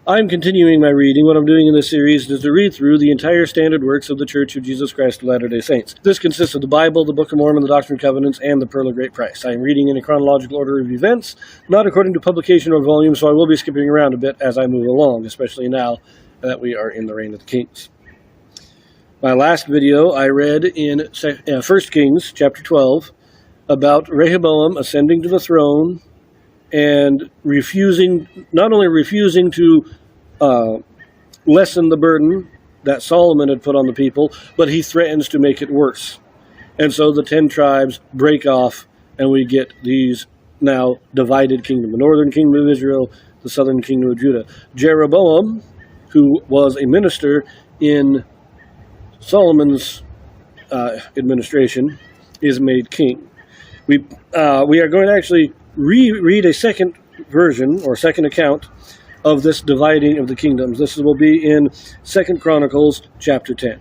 I'm continuing my reading. What I'm doing in this series is to read through the entire standard works of the Church of Jesus Christ of Latter-day Saints. This consists of the Bible, the Book of Mormon, the Doctrine and Covenants, and the Pearl of Great Price. I am reading in a chronological order of events, not according to publication or volume, so I will be skipping around a bit as I move along, especially now that we are in the reign of the kings. My last video I read in 1 Kings chapter 12 about Rehoboam ascending to the throne and not only refusing to lessen the burden that Solomon had put on the people, but he threatens to make it worse. And so the 10 tribes break off, and we get these now divided kingdom, the northern kingdom of Israel, the southern kingdom of Judah. Jeroboam, who was a minister in Solomon's administration, is made king. We are going to actually read a second version or second account of this dividing of the kingdoms. This will be in 2 Chronicles chapter 10.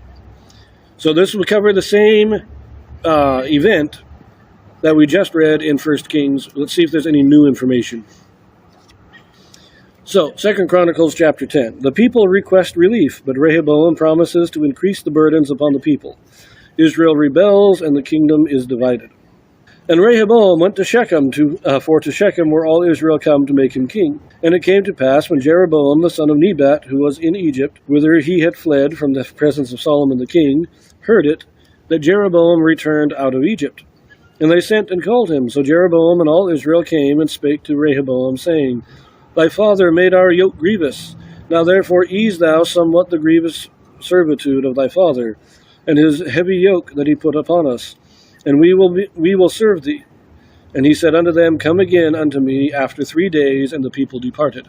So this will cover the same event that we just read in 1 Kings. Let's see if there's any new information. So, 2 Chronicles chapter 10. The people request relief, but Rehoboam promises to increase the burdens upon the people. Israel rebels, and the kingdom is divided. And Rehoboam went to Shechem, for to Shechem were all Israel come to make him king. And it came to pass, when Jeroboam the son of Nebat, who was in Egypt, whither he had fled from the presence of Solomon the king, heard it, that Jeroboam returned out of Egypt. And they sent and called him. So Jeroboam and all Israel came and spake to Rehoboam, saying, Thy father made our yoke grievous. Now therefore ease thou somewhat the grievous servitude of thy father, and his heavy yoke that he put upon us, and we will serve thee. And he said unto them, Come again unto me after 3 days, and the people departed.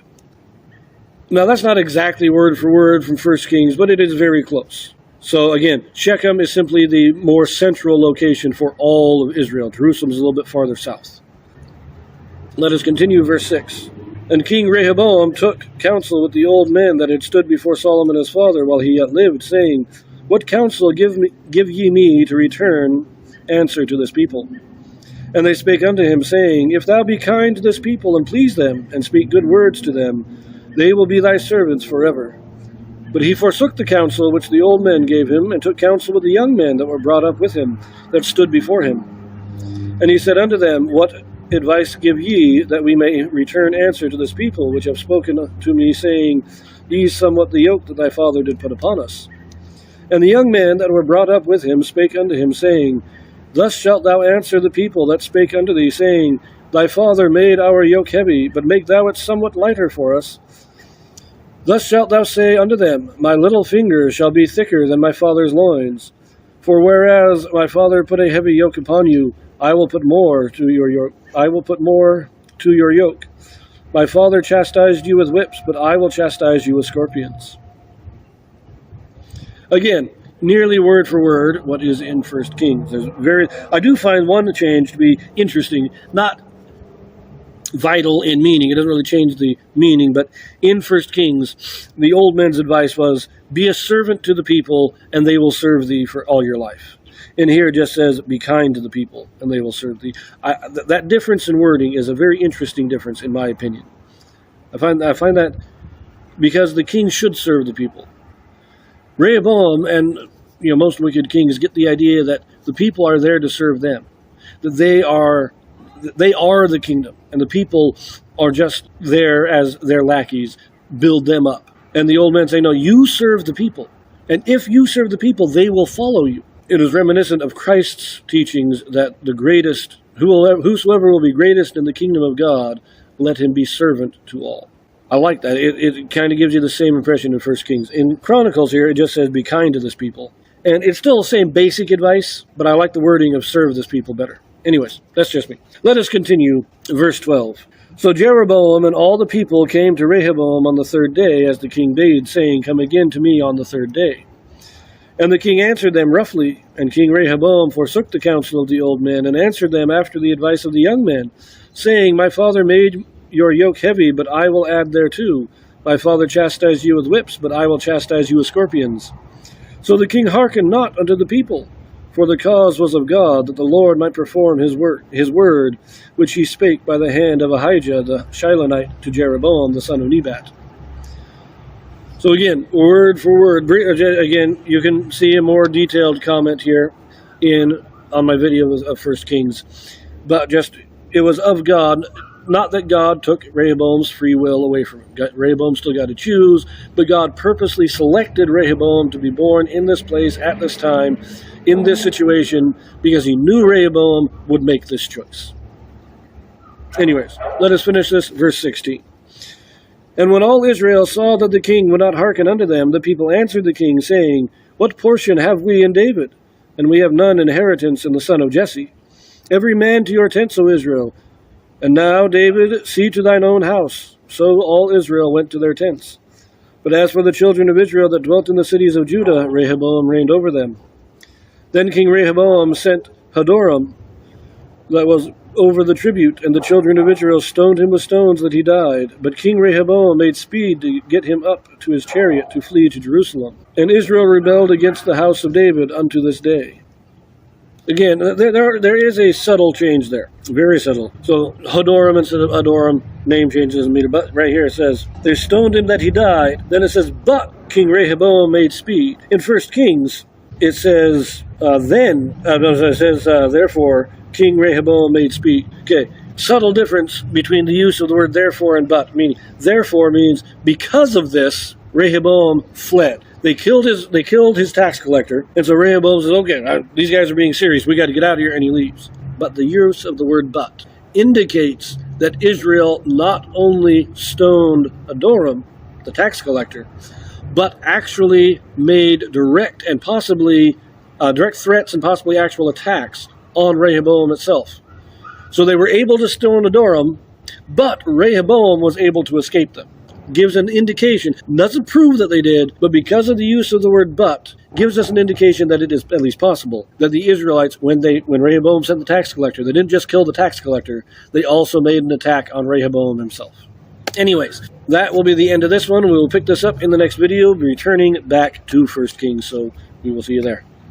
Now that's not exactly word for word from 1 Kings, but it is very close. So again, Shechem is simply the more central location for all of Israel. Jerusalem is a little bit farther south. Let us continue verse 6. And King Rehoboam took counsel with the old men that had stood before Solomon his father while he yet lived, saying, What counsel give ye me to return answer to this people? And they spake unto him, saying, If thou be kind to this people, and please them, and speak good words to them, they will be thy servants forever. But he forsook the counsel which the old men gave him, and took counsel with the young men that were brought up with him, that stood before him. And he said unto them, What advice give ye, that we may return answer to this people, which have spoken to me, saying, Ease somewhat the yoke that thy father did put upon us? And the young men that were brought up with him spake unto him, saying, Thus shalt thou answer the people that spake unto thee, saying, Thy father made our yoke heavy, but make thou it somewhat lighter for us. Thus shalt thou say unto them, My little finger shall be thicker than my father's loins. For whereas my father put a heavy yoke upon you, I will put more to your yoke. My father chastised you with whips, but I will chastise you with scorpions. Again, nearly word for word what is in 1 Kings. I do find one change to be interesting, not vital in meaning. It doesn't really change the meaning, but in 1 Kings, the old men's advice was, Be a servant to the people, and they will serve thee for all your life. And here it just says, Be kind to the people, and they will serve thee. That difference in wording is a very interesting difference, in my opinion. I find that because the king should serve the people. Rehoboam and most wicked kings get the idea that the people are there to serve them, that they are the kingdom, and the people are just there as their lackeys, build them up. And the old men say, No, you serve the people, and if you serve the people, they will follow you. It is reminiscent of Christ's teachings that the greatest, whosoever will be greatest in the kingdom of God, let him be servant to all. I like that. It kind of gives you the same impression in 1 Kings. In Chronicles here, it just says, Be kind to this people. And it's still the same basic advice, but I like the wording of serve this people better. Anyways, that's just me. Let us continue. Verse 12. So Jeroboam and all the people came to Rehoboam on the 3rd day, as the king bade, saying, Come again to me on the 3rd day. And the king answered them roughly, and King Rehoboam forsook the counsel of the old men, and answered them after the advice of the young men, saying, My father made your yoke heavy, but I will add thereto. My father chastised you with whips, but I will chastise you with scorpions. So the king hearkened not unto the people, for the cause was of God, that the Lord might perform his word, which he spake by the hand of Ahijah the Shilonite to Jeroboam the son of Nebat. So again, word for word. Again, you can see a more detailed comment here on my video of 1 Kings. But just, it was of God. Not that God took Rehoboam's free will away from him. Rehoboam still got to choose, but God purposely selected Rehoboam to be born in this place at this time, in this situation, because he knew Rehoboam would make this choice. Anyways, let us finish this, verse 16. And when all Israel saw that the king would not hearken unto them, the people answered the king, saying, What portion have we in David? And we have none inheritance in the son of Jesse. Every man to your tents, O Israel. And now, David, see to thine own house. So all Israel went to their tents. But as for the children of Israel that dwelt in the cities of Judah, Rehoboam reigned over them. Then King Rehoboam sent Hadoram, that was over the tribute, and the children of Israel stoned him with stones that he died. But King Rehoboam made speed to get him up to his chariot to flee to Jerusalem. And Israel rebelled against the house of David unto this day. Again, there is a subtle change there. Very subtle. So, Hadoram instead of Adoram, name change doesn't mean it. But right here it says, they stoned him that he died. Then it says, but King Rehoboam made speed. In 1 Kings, it says, therefore, King Rehoboam made speed. Okay, subtle difference between the use of the word therefore and but. Meaning, therefore means because of this, Rehoboam fled. They killed his tax collector, and so Rehoboam says, okay, these guys are being serious, we got to get out of here, and he leaves. But the use of the word but indicates that Israel not only stoned Adoram, the tax collector, but actually made direct threats and possibly actual attacks on Rehoboam itself. So they were able to stone Adoram, but Rehoboam was able to escape them. Gives an indication, doesn't prove that they did, but because of the use of the word but, gives us an indication that it is at least possible that the Israelites, when Rehoboam sent the tax collector, they didn't just kill the tax collector, they also made an attack on Rehoboam himself. Anyways, that will be the end of this one. We will pick this up in the next video, returning back to 1 Kings, so we will see you there.